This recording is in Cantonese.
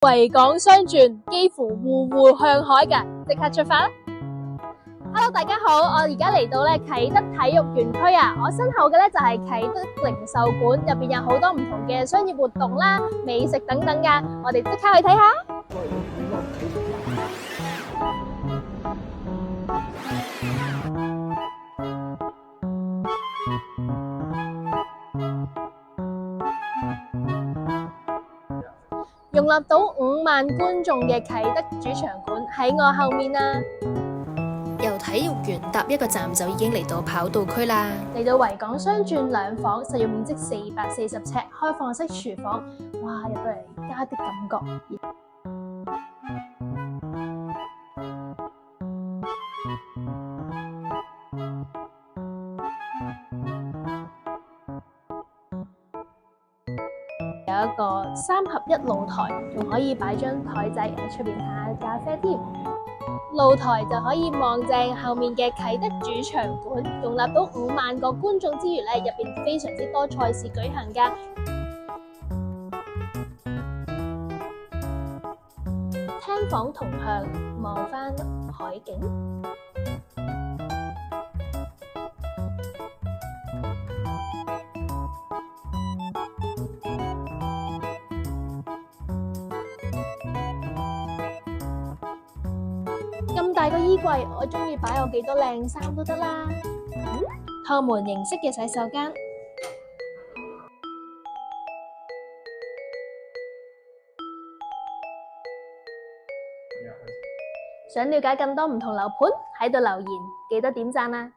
維港雙轉，幾乎戶戶向海嘅，即刻出發啦！Hello， 大家好，我而家嚟到咧啟德體育園區啊，我身後嘅咧就係啟德零售館，入邊有好多唔同嘅商業活動啦、美食等等噶，我哋即刻去睇下。容納到5萬觀眾嘅啟德主場館喺我後面啊！由體育園搭一個站就已經嚟到跑道區啦。嚟到維港雙轉兩房，實用面積440尺，開放式廚房，哇！入到嚟家的感覺。有一個3合1露台，仲可以擺張台仔喺出邊嘆下咖啡添。露台就可以望正後面嘅啟德主場館，容納到5萬個觀眾之餘咧，入邊非常之多賽事舉行噶。廳房同向望返海景。咁大個衣櫃，我中意擺我幾多靚衫都得啦。趟門形式嘅洗手間，想了解更多唔同樓盤，喺度留言，記得點讚啊！